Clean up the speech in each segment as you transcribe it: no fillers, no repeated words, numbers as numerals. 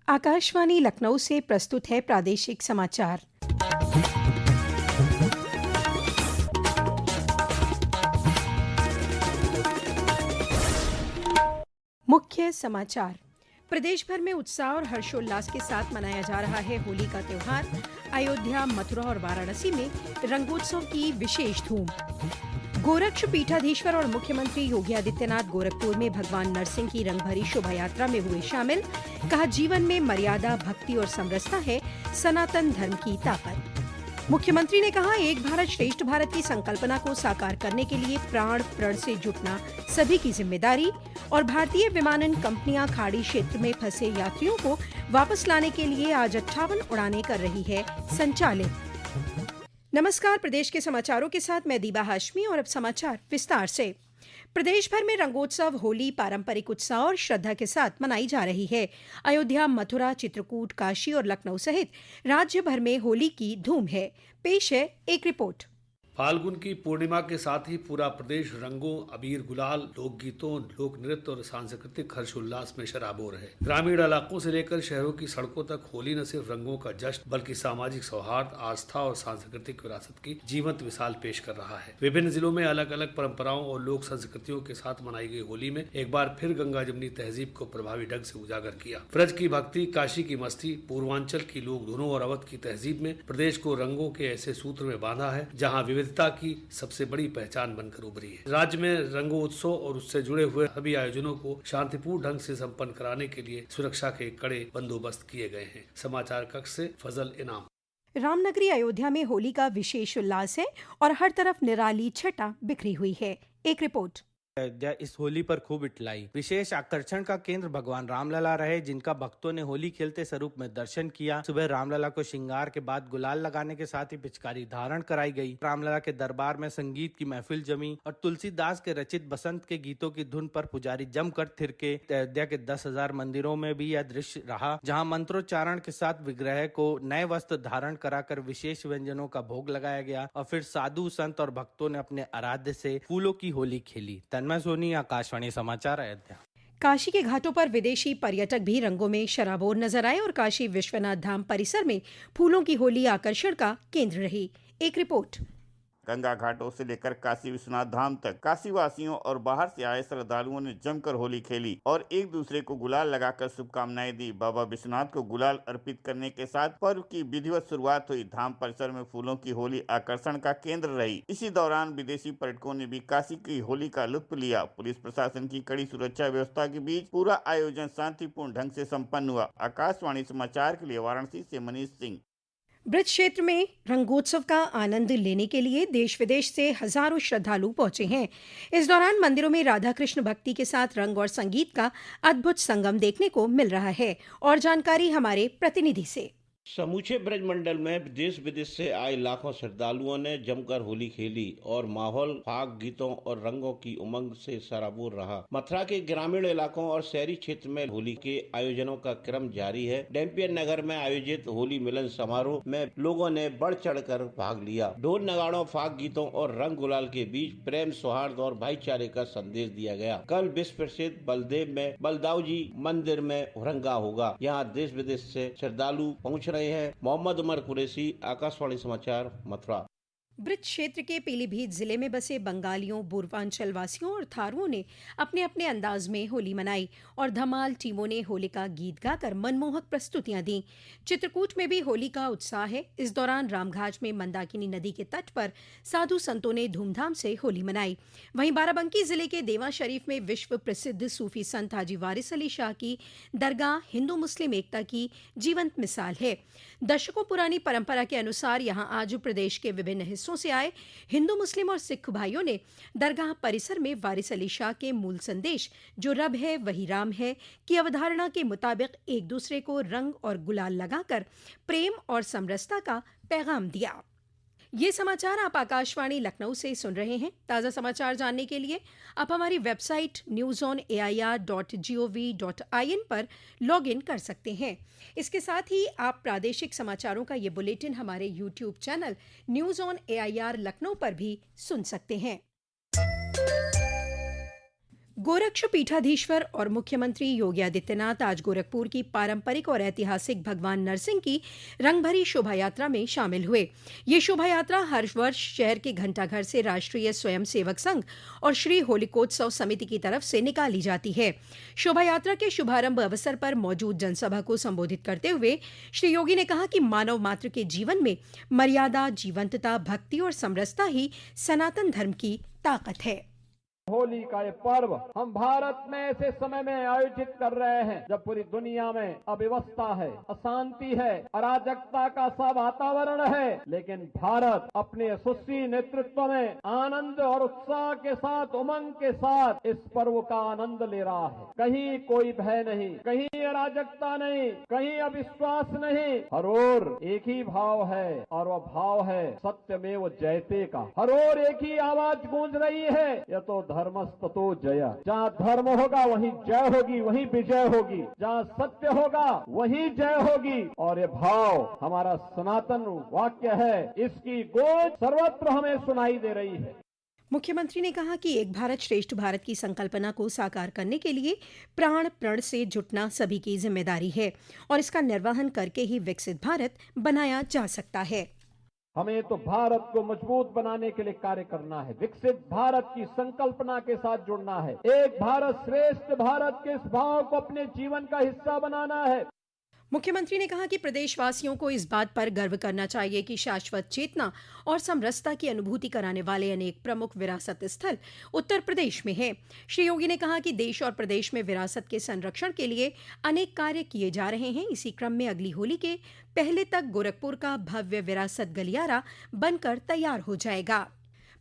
आकाशवाणी लखनऊ से प्रस्तुत है प्रादेशिक समाचार। मुख्य समाचार। प्रदेश भर में उत्साह और हर्षोल्लास के साथ मनाया जा रहा है होली का त्योहार। अयोध्या, मथुरा और वाराणसी में रंगोत्सव की विशेष धूम। गोरक्ष पीठाधीश्वर और मुख्यमंत्री योगी आदित्यनाथ गोरखपुर में भगवान नरसिंह की रंगभरी शोभा यात्रा में हुए शामिल। कहा, जीवन में मर्यादा, भक्ति और समरसता है सनातन धर्म की ताकत। मुख्यमंत्री ने कहा, एक भारत श्रेष्ठ भारत की संकल्पना को साकार करने के लिए प्राण प्रण से जुटना सभी की जिम्मेदारी। और भारतीय विमानन कंपनियां खाड़ी क्षेत्र में फंसे यात्रियों को वापस लाने के लिए आज 58 उड़ानें कर रही है संचालित। नमस्कार, प्रदेश के समाचारों के साथ मैं दीबा हाशमी और अब समाचार विस्तार से। प्रदेश भर में रंगोत्सव होली पारंपरिक उत्साह और श्रद्धा के साथ मनाई जा रही है। अयोध्या, मथुरा, चित्रकूट, काशी और लखनऊ सहित राज्य भर में होली की धूम है। पेश है एक रिपोर्ट। फाल्गुन की पूर्णिमा के साथ ही पूरा प्रदेश रंगों, अबीर, गुलाल, लोकगीतों, लोक नृत्य और सांस्कृतिक हर्षोल्लास में शराबोर है। ग्रामीण इलाकों से लेकर शहरों की सड़कों तक होली न सिर्फ रंगों का जश्न बल्कि सामाजिक सौहार्द, आस्था और सांस्कृतिक विरासत की जीवंत मिसाल पेश कर रहा है। विभिन्न जिलों में अलग अलग परंपराओं और लोक संस्कृतियों के साथ मनाई गई होली में एक बार फिर गंगा जमुनी तहजीब को प्रभावी ढंग से उजागर किया। ब्रज की भक्ति, काशी की मस्ती, पूर्वांचल की लोक धुनों और अवध की तहजीब में प्रदेश को रंगों के ऐसे सूत्र में बांधा है जहाँ विविधता की सबसे बड़ी पहचान बनकर उभरी है। राज्य में रंगोत्सव और उससे जुड़े हुए सभी आयोजनों को शांतिपूर्ण ढंग से संपन्न कराने के लिए सुरक्षा के कड़े बंदोबस्त किए गए हैं। समाचार कक्ष से फजल इनाम। रामनगरी अयोध्या में होली का विशेष उल्लास है और हर तरफ निराली छटा बिखरी हुई है। एक रिपोर्ट। अयोध्या इस होली पर खूब इटलाई। विशेष आकर्षण का केंद्र भगवान रामलला रहे, जिनका भक्तों ने होली खेलते स्वरूप में दर्शन किया। सुबह रामलला को श्रृंगार के बाद गुलाल लगाने के साथ ही पिचकारी धारण कराई गई। रामलला के दरबार में संगीत की महफिल जमी और तुलसीदास के रचित बसंत के गीतों की धुन पर पुजारी जमकर थिरके। अयोध्या के 10,000 मंदिरों में भी यह दृश्य रहा, जहाँ मंत्रोच्चारण के साथ विग्रह को नए वस्त्र धारण कराकर विशेष व्यंजनों का भोग लगाया गया और फिर साधु संत और भक्तों ने अपने आराध्य से फूलों की होली खेली। तन्मय सोनी, आकाशवाणी समाचार, अयोध्या। काशी के घाटों पर विदेशी पर्यटक भी रंगों में शराबोर नजर आए और काशी विश्वनाथ धाम परिसर में फूलों की होली आकर्षण का केंद्र रही। एक रिपोर्ट। गंगा घाटों से लेकर काशी विश्वनाथ धाम तक काशी वासियों और बाहर से आए श्रद्धालुओं ने जमकर होली खेली और एक दूसरे को गुलाल लगाकर शुभकामनाएं दी। बाबा विश्वनाथ को गुलाल अर्पित करने के साथ पर्व की विधिवत शुरुआत हुई। धाम परिसर में फूलों की होली आकर्षण का केंद्र रही। इसी दौरान विदेशी पर्यटकों ने भी काशी की होली का लुत्फ लिया। पुलिस प्रशासन की कड़ी सुरक्षा व्यवस्था के बीच पूरा आयोजन शांतिपूर्ण ढंग से सम्पन्न हुआ। आकाशवाणी समाचार के लिए वाराणसी से मनीष सिंह। ब्रज क्षेत्र में रंगोत्सव का आनंद लेने के लिए देश विदेश से हजारों श्रद्धालु पहुंचे हैं। इस दौरान मंदिरों में राधा कृष्ण भक्ति के साथ रंग और संगीत का अद्भुत संगम देखने को मिल रहा है। और जानकारी हमारे प्रतिनिधि से। समूचे ब्रज मंडल में देश विदेश से आए लाखों श्रद्धालुओं ने जमकर होली खेली और माहौल फाग गीतों और रंगों की उमंग से सराबोर रहा। मथुरा के ग्रामीण इलाकों और शहरी क्षेत्र में होली के आयोजनों का क्रम जारी है। डैम्पियन नगर में आयोजित होली मिलन समारोह में लोगों ने बढ़ चढ़कर भाग लिया। ढोल नगाड़ों, फाग गीतों और रंग गुलाल के बीच प्रेम, सौहार्द और भाईचारे का संदेश दिया गया। कल विश्व प्रसिद्ध बलदेव में बलदाऊजी मंदिर में हुरंगा होगा। यहाँ देश विदेश से श्रद्धालु पहुँच रहे हैं। मोहम्मद उमर कुरैशी, आकाशवाणी समाचार, मथुरा। ब्रज क्षेत्र के पीलीभीत जिले में बसे बंगालियों, पूर्वांचल वासियों और थारुओं ने अपने अपने अंदाज में होली मनाई और धमाल टीमों ने होली का गीत गाकर मनमोहक प्रस्तुतियां दी। चित्रकूट में भी होली का उत्साह है। इस दौरान रामघाट में मंदाकिनी नदी के तट पर साधु संतों ने धूमधाम से होली मनाई। वहीं बाराबंकी जिले के देवा शरीफ में विश्व प्रसिद्ध सूफी संत हाजी वारिस अली शाह की दरगाह हिंदू मुस्लिम एकता की जीवंत मिसाल है। दशकों पुरानी परंपरा के अनुसार यहाँ आज प्रदेश के विभिन्न हिस्सों से आए हिंदू, मुस्लिम और सिख भाइयों ने दरगाह परिसर में वारिस अली शाह के मूल संदेश, जो रब है वही राम है, की अवधारणा के मुताबिक एक दूसरे को रंग और गुलाल लगाकर प्रेम और समरसता का पैगाम दिया। ये समाचार आप आकाशवाणी लखनऊ से सुन रहे हैं। ताज़ा समाचार जानने के लिए आप हमारी वेबसाइट newsonair.gov.in पर लॉग इन कर सकते हैं। इसके साथ ही आप प्रादेशिक समाचारों का ये बुलेटिन हमारे YouTube channel news on AIR Lucknow पर भी सुन सकते हैं। गोरक्ष पीठाधीश्वर और मुख्यमंत्री योगी आदित्यनाथ आज गोरखपुर की पारंपरिक और ऐतिहासिक भगवान नरसिंह की रंगभरी शोभा यात्रा में शामिल हुए। ये शोभा यात्रा हर वर्ष शहर के घंटाघर से राष्ट्रीय स्वयंसेवक संघ और श्री होलिकोत्सव समिति की तरफ से निकाली जाती है। शोभा यात्रा के शुभारंभ अवसर पर मौजूद जनसभा को संबोधित करते हुए श्री योगी ने कहा कि मानव मात्र के जीवन में मर्यादा, जीवंतता, भक्ति और समरसता ही सनातन धर्म की ताकत है। होली का ये पर्व हम भारत में ऐसे समय में आयोजित कर रहे हैं जब पूरी दुनिया में अव्यवस्था है, अशांति है, अराजकता का सा वातावरण है, लेकिन भारत अपने यशस्वी नेतृत्व में आनंद और उत्साह के साथ, उमंग के साथ इस पर्व का आनंद ले रहा है। कहीं कोई भय नहीं, कहीं अराजकता नहीं, कहीं अविश्वास नहीं, हर ओर एक ही भाव है और वह भाव है सत्यमेव जयते का। हर ओर एक ही आवाज गूंज रही है, यह तो धर्मस्ततो जया। जहाँ धर्म होगा वहीं जय होगी, वहीं विजय होगी। जहाँ सत्य होगा वहीं जय होगी। और ये भाव हमारा सनातन वाक्य है, इसकी गूंज सर्वत्र हमें सुनाई दे रही है। मुख्यमंत्री ने कहा कि एक भारत श्रेष्ठ भारत की संकल्पना को साकार करने के लिए प्राण प्रण से जुटना सभी की जिम्मेदारी है और इसका निर्वहन करके ही विकसित भारत बनाया जा सकता है। हमें तो भारत को मजबूत बनाने के लिए कार्य करना है, विकसित भारत की संकल्पना के साथ जुड़ना है, एक भारत श्रेष्ठ भारत के इस भाव को अपने जीवन का हिस्सा बनाना है। मुख्यमंत्री ने कहा कि प्रदेशवासियों को इस बात पर गर्व करना चाहिए कि शाश्वत चेतना और समरसता की अनुभूति कराने वाले अनेक प्रमुख विरासत स्थल उत्तर प्रदेश में हैं। श्री योगी ने कहा कि देश और प्रदेश में विरासत के संरक्षण के लिए अनेक कार्य किए जा रहे हैं। इसी क्रम में अगली होली के पहले तक गोरखपुर का भव्य विरासत गलियारा बनकर तैयार हो जाएगा।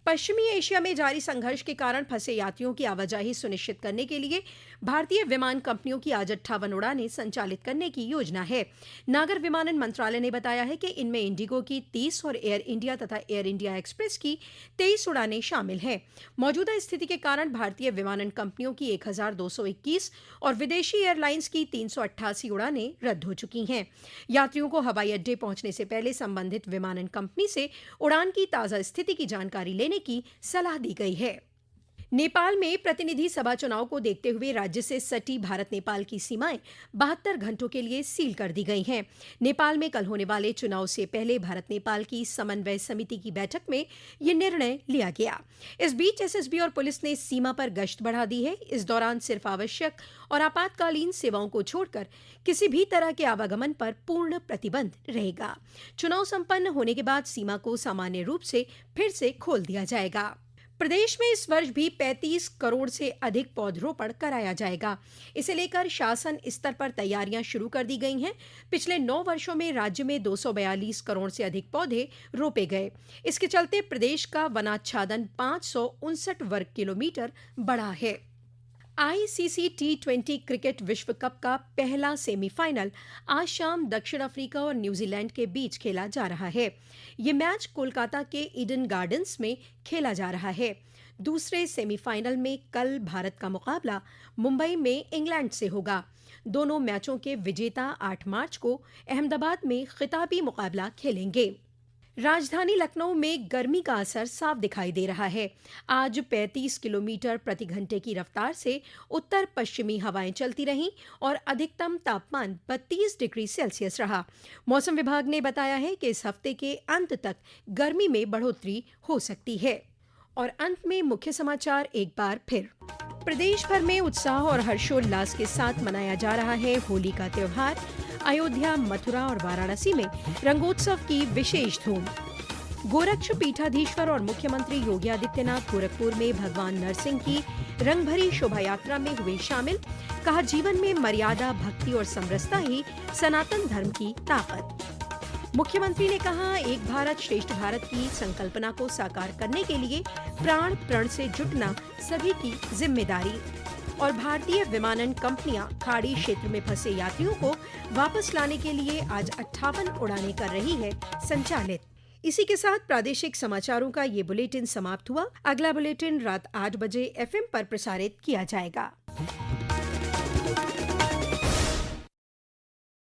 पश्चिमी एशिया में जारी संघर्ष के कारण फंसे यात्रियों की आवाजाही सुनिश्चित करने के लिए भारतीय विमान कंपनियों की आज 58 उड़ानें संचालित करने की योजना है। नागर विमानन मंत्रालय ने बताया है कि इनमें इंडिगो की 30 और एयर इंडिया तथा एयर इंडिया एक्सप्रेस की 23 उड़ानें शामिल हैं। मौजूदा स्थिति के कारण भारतीय विमानन कंपनियों की 1221 और विदेशी एयरलाइंस की 388 उड़ानें रद्द हो चुकी हैं। यात्रियों को हवाई अड्डे पहुंचने से पहले संबंधित विमानन कंपनी से उड़ान की ताज़ा स्थिति की जानकारी लेने की सलाह दी गई है। नेपाल में प्रतिनिधि सभा चुनाव को देखते हुए राज्य से सटी भारत नेपाल की सीमाएं 72 घंटों के लिए सील कर दी गई हैं। नेपाल में कल होने वाले चुनाव से पहले भारत नेपाल की समन्वय समिति की बैठक में यह निर्णय लिया गया। इस बीच एसएसबी और पुलिस ने सीमा पर गश्त बढ़ा दी है। इस दौरान सिर्फ आवश्यक और आपातकालीन सेवाओं को छोड़कर किसी भी तरह के आवागमन पर पूर्ण प्रतिबंध रहेगा। चुनाव संपन्न होने के बाद सीमा को सामान्य रूप से फिर से खोल दिया जाएगा। प्रदेश में इस वर्ष भी 35 करोड़ से अधिक पौधरोपण कराया जाएगा। इसे लेकर शासन स्तर पर तैयारियां शुरू कर दी गई हैं। पिछले 9 वर्षों में राज्य में 242 करोड़ से अधिक पौधे रोपे गए। इसके चलते प्रदेश का वनाच्छादन 559 वर्ग किलोमीटर बढ़ा है। आईसीसी T20 क्रिकेट विश्व कप का पहला सेमीफाइनल आज शाम दक्षिण अफ्रीका और न्यूजीलैंड के बीच खेला जा रहा है। ये मैच कोलकाता के ईडन गार्डन्स में खेला जा रहा है। दूसरे सेमीफाइनल में कल भारत का मुकाबला मुंबई में इंग्लैंड से होगा। दोनों मैचों के विजेता 8 मार्च को अहमदाबाद में खिताबी मुकाबला खेलेंगे। राजधानी लखनऊ में गर्मी का असर साफ दिखाई दे रहा है। आज 35 किलोमीटर प्रति घंटे की रफ्तार से उत्तर पश्चिमी हवाएं चलती रहीं और अधिकतम तापमान 32 डिग्री सेल्सियस रहा। मौसम विभाग ने बताया है कि इस हफ्ते के अंत तक गर्मी में बढ़ोतरी हो सकती है। और अंत में मुख्य समाचार एक बार फिर। प्रदेश भर में उत्साह और हर्षोल्लास के साथ मनाया जा रहा है होली का त्योहार। अयोध्या, मथुरा और वाराणसी में रंगोत्सव की विशेष धूम। गोरक्ष पीठाधीश्वर और मुख्यमंत्री योगी आदित्यनाथ गोरखपुर में भगवान नरसिंह की रंगभरी शोभा यात्रा में हुए शामिल। कहा, जीवन में मर्यादा, भक्ति और समरसता ही सनातन धर्म की ताकत। मुख्यमंत्री ने कहा, एक भारत श्रेष्ठ भारत की संकल्पना को साकार करने के लिए प्राण प्रण से जुटना सभी की जिम्मेदारी। और भारतीय विमानन कंपनियां खाड़ी क्षेत्र में फंसे यात्रियों को वापस लाने के लिए आज 58 उड़ानें कर रही है संचालित। इसी के साथ प्रादेशिक समाचारों का ये बुलेटिन समाप्त हुआ। अगला बुलेटिन रात 8 बजे FM पर प्रसारित किया जाएगा।